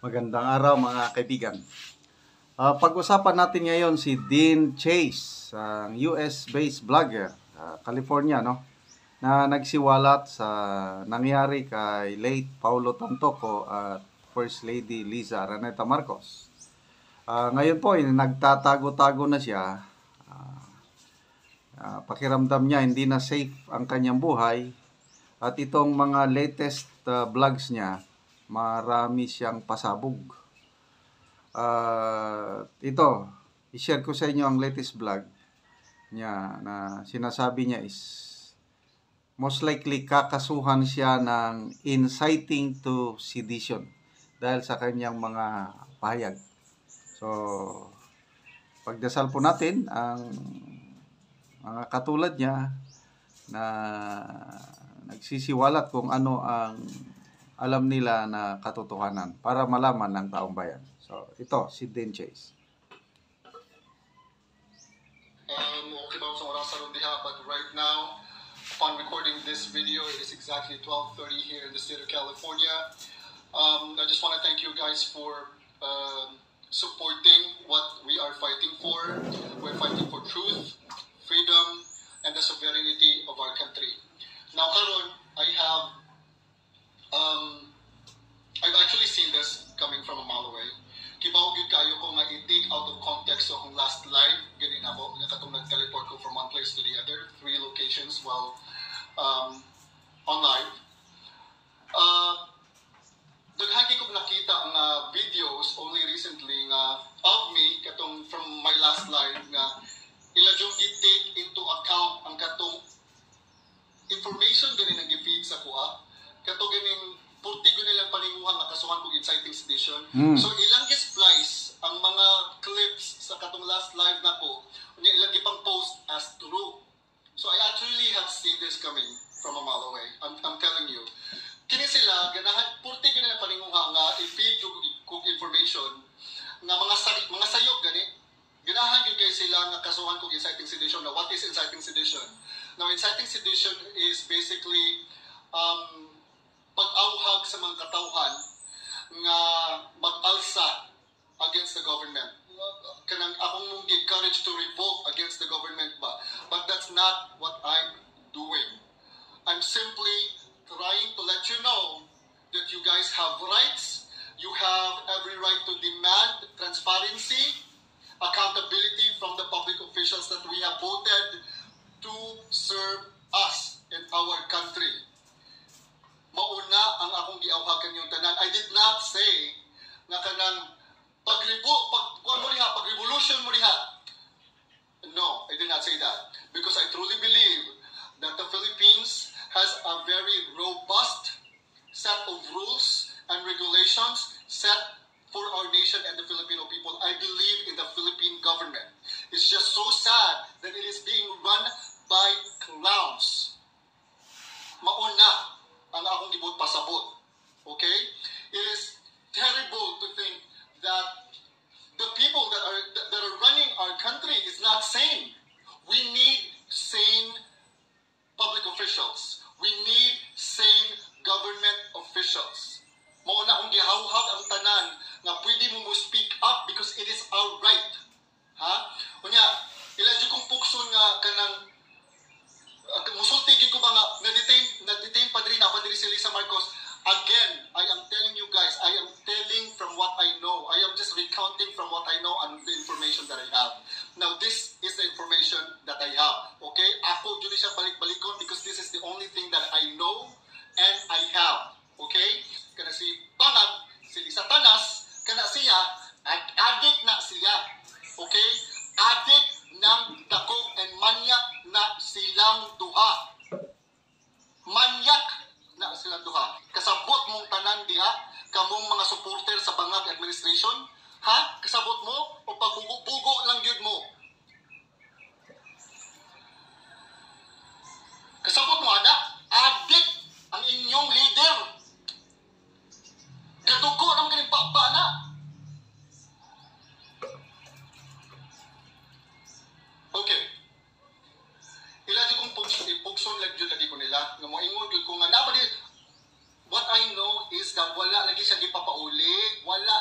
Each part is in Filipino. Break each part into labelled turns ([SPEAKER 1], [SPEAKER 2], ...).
[SPEAKER 1] Magandang araw mga kaibigan. Pag-usapan natin ngayon si Dean Chase, ang US-based vlogger, California, no? Na nagsiwalat sa nangyari kay late Paulo Tantoco at First Lady Liza Araneta Marcos. Ngayon po, nagtatago-tago na siya. Pakiramdam niya hindi na safe ang kanyang buhay. At itong mga latest vlogs niya, marami siyang pasabog. Ito, i-share ko sa inyo ang latest vlog niya na sinasabi niya is most likely kakasuhan siya ng inciting to sedition dahil sa kanyang mga pahayag. So, pagdasal po natin ang mga katulad niya na nagsisiwalat kung ano ang alam nila na katotohanan para malaman ng taong bayan. So, ito, si Dean Chase.
[SPEAKER 2] Okay ba sa oras sa diha, but right now, upon recording this video, it is exactly 12:30 here in the state of California. I just want to thank you guys for supporting what we are fighting for. We're fighting for truth, freedom, and the sovereignty of our country. Now, karon, I've actually seen this coming from a mile away. Kibaw gyud kayo ko nga i-take out of context so kung last live gani na mo nga katong nag-teleport ko from one place to the other, 3 locations while on live. Daghang ko nakita ang videos only recently nga of me katong from my last live nga ila jud i-take into account ang katong information gani nang i-feed sa kuha. Kato ganing purti ko nilang paninguhan nga kasuhan kong inciting sedition. So ilang splice ang mga clips sa katong last live na ko, unya ilang ipang post as true. So I actually have seen this coming from a mile away. I'm telling you. Kini sila ganahan purti ko nilang paninguhan nga i-feed kong information nga mga sayop gani. Ganahan gyud kay sila nga kasuhan kong inciting sedition. Now what is inciting sedition? Now inciting sedition is basically pag-auhag sa mga katawhan nga mag-alsa against the government. Kanang akong mong encourage to revolt against the government ba? But that's not what I'm doing. I'm simply trying to let you know that you guys have rights. You have every right to demand transparency, accountability from the public officials that we have voted to serve us in our country. Mauna ang akong giawhagan yung tanan. I did not say na kanang pag-revolution mo diha. No, I did not say that. Because I truly believe that the Philippines has a very robust set of rules and regulations set for our nation and the Filipino people. I believe in the Philippine government. It's just so sad that it is being run by clowns. Mauna ang akong gibot pasabot. Okay? It is terrible to think that the people that are running our country is not sane. We need sane public officials. We need sane government officials. Mauna akong gihawhag ang tanan nga pwede mo speak up because it is our right. Ha? Unya, ila jud kong pukson nga kanang musultigin ko ba nga na-detain pa diri si Liza Marcos. Again, I am telling you guys, I am telling from what I know. I am just recounting from what I know and the information that I have. Now, this is the information that I have. Okay? Ako dyan siya balik-balikon because this is the only thing that I know and I have. Okay? Kana si Bangag, si Liza Tanas, kana siya, addict na siya. Okay? Addict ng dako and manyak na silang duha. Manyak na silang duha. Kasabot mong tanan diha, kamong mga supporter sa Bangag administration, ha? Kasabot mo o pagbugo-bugo lang yun mo? Kasabot mo, ada? Addict ang inyong leader. Gadugo ng ganing papa na. Okay. Ilagi kong pugson lagi ko nila. Nga mo ingon ko nga nabali. What I know is that wala lagi siya gipapauli, wala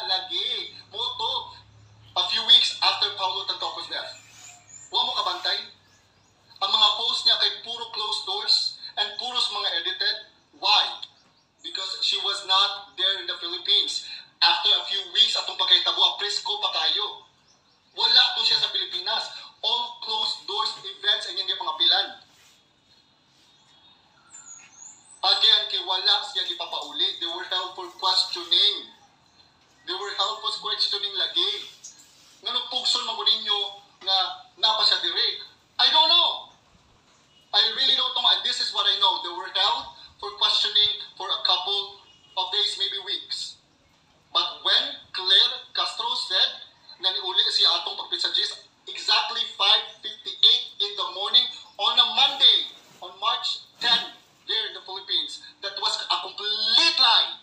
[SPEAKER 2] They were held for questioning lagi. Nga nagpugson mo ninyo nga napa siya dire. I don't know. I really don't know. And this is what I know. They were held for questioning for a couple of days, maybe weeks. But when Claire Castro said na niuli siya atong pagpitsagis exactly 5:58 in the morning on a Monday, on March 10, here in the Philippines, that was a complete lie.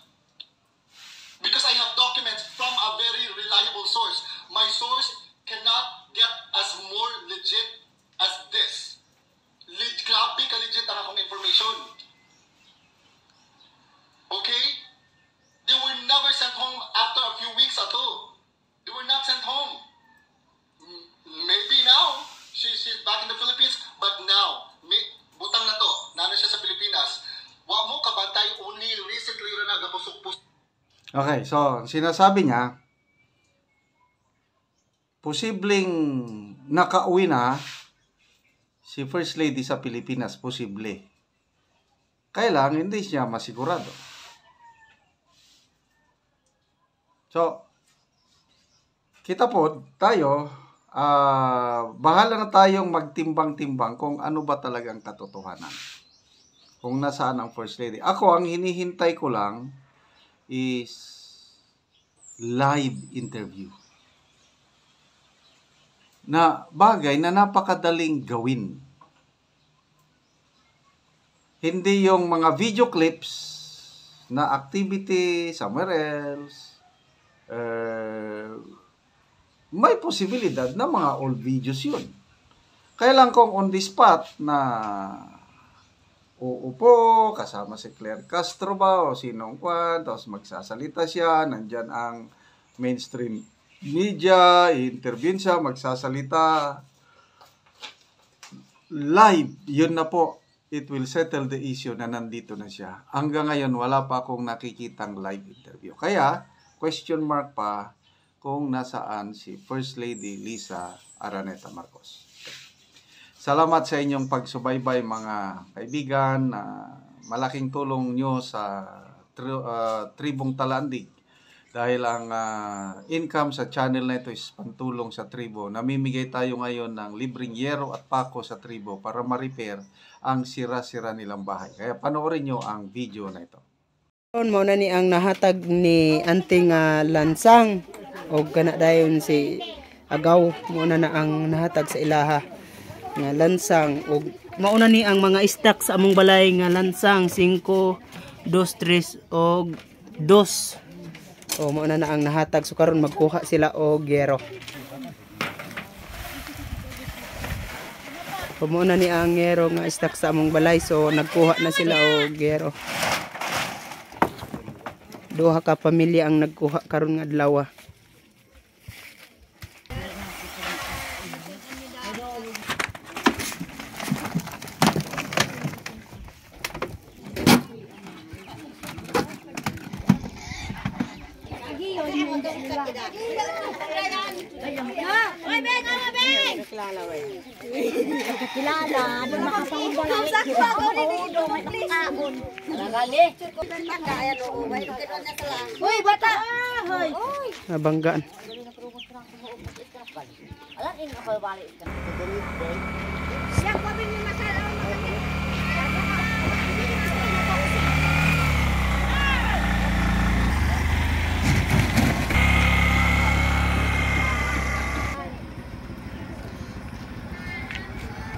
[SPEAKER 2] Because I have documents from a very reliable source. My source cannot get as more legit as this. Grabe ka legit ang akong information. Okay? They were never sent home after a few weeks ato. They were not sent home. Maybe now, she's back in the Philippines, but now, butang na to, nana siya sa Pilipinas. Wa mo kabantay, only recently rin nagapusok-pusok.
[SPEAKER 1] Okay, so sinasabi niya, posibleng nakauwi na si First Lady sa Pilipinas, posible. Kaya lang, hindi siya masigurado. So, kita po, tayo, bahala na tayong magtimbang-timbang kung ano ba talagang katotohanan. Kung nasaan ang First Lady. Ako, ang hinihintay ko lang is live interview. Na bagay na napakadaling gawin. Hindi yung mga video clips na activity somewhere else. May posibilidad na mga old videos yun. Kaya lang kung on the spot na uupo, kasama si Claire Castro ba o sinong kwan, tapos magsasalita siya, nandyan ang mainstream media, i-intervene siya, magsasalita live, yun na po, it will settle the issue na nandito na siya. Hanggang ngayon, wala pa akong nakikitang live interview. Kaya, question mark pa kung nasaan si First Lady Liza Araneta Marcos. Salamat sa inyong pagsubaybay mga kaibigan. Malaking tulong nyo sa Tribong Talandig. Dahil ang income sa channel na ito is pantulong sa tribo. Namimigay tayo ngayon ng libreng yero at pako sa tribo para ma-repair ang sira-sira nilang bahay. Kaya panoorin nyo ang video na ito.
[SPEAKER 3] Mo na ni ang nahatag ni Auntie nga lansang o kana dayon si Agaw mo na ang nahatag sa ilaha nga lansang o mauna ni ang mga stock sa among balay nga lansang 5, 2, 3 o 2 o mauna na ang nahatag so karon magkuha sila og gero. Pumuna ni ang gero nga stock sa among balay so nagkuha na sila og gero. Duha ka pamilya ang nagkuha karon nga adlaw.
[SPEAKER 4] Hoy, bata! Hoy!
[SPEAKER 3] Nabanggaan.
[SPEAKER 4] Siya ko din yung masalaw na kami.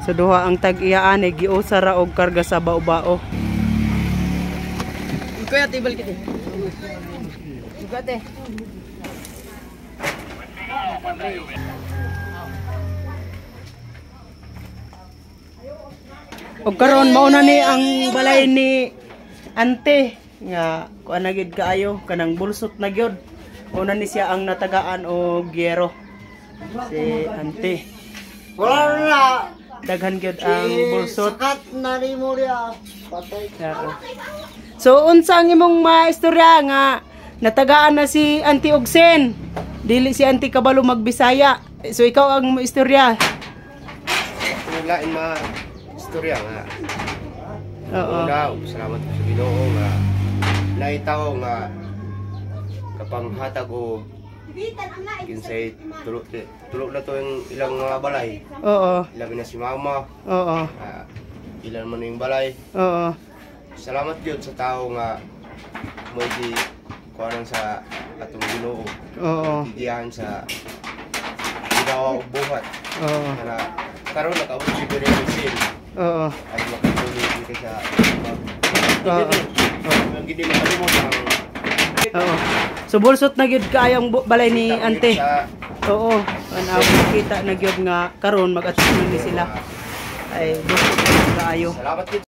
[SPEAKER 3] Sa duha ang tag-iyaan ay giusa ra og karga sa bao-bao. Kuya tibal kiti. Ugate. Og karon mao na ni ang balay ni Ante nga kuan na gid kaayo kanang bulsot na gyud. Una ni siya ang natagaan og gyero. Si Ante.
[SPEAKER 5] Wala na.
[SPEAKER 3] Daghan gyud ang bulsot.
[SPEAKER 5] Sakat na rin mo rin. Patay.
[SPEAKER 3] So unsa ang imong maistorya nga natagaan na si Auntie Ogsen? Dili si Auntie kabalo magbisaya. So ikaw ang maistorya.
[SPEAKER 5] Lain ma istorya nga.
[SPEAKER 3] Oo.
[SPEAKER 5] Salamat sa Ginoo nga naitaw nga kapang hatag o
[SPEAKER 4] Bitan ang lain.
[SPEAKER 5] kinsay tulog na to yung ilang mga balay.
[SPEAKER 3] Oo.
[SPEAKER 5] Ilabi na si mama,
[SPEAKER 3] Oo.
[SPEAKER 5] ilan man yung balay.
[SPEAKER 3] Oo.
[SPEAKER 5] Salamat gyud sa tao nga mo di kuanan sa atong Ginoo.
[SPEAKER 3] Oo.
[SPEAKER 5] Tigiyahan sa gigawa og buhat.
[SPEAKER 3] Oo.
[SPEAKER 5] Kana karon nakaabot si Beresin
[SPEAKER 3] Oo.
[SPEAKER 5] at makatuli dito sa
[SPEAKER 3] Oo.
[SPEAKER 5] ang gidi makalimot ang
[SPEAKER 3] Oo. So bulsot na gyud kaayong balay ni ante.
[SPEAKER 5] sa
[SPEAKER 3] Oo. Anaw kita na gyud nga karon mag-atubang ni sila. Ay bulsot na kaayo.
[SPEAKER 5] salamat gyud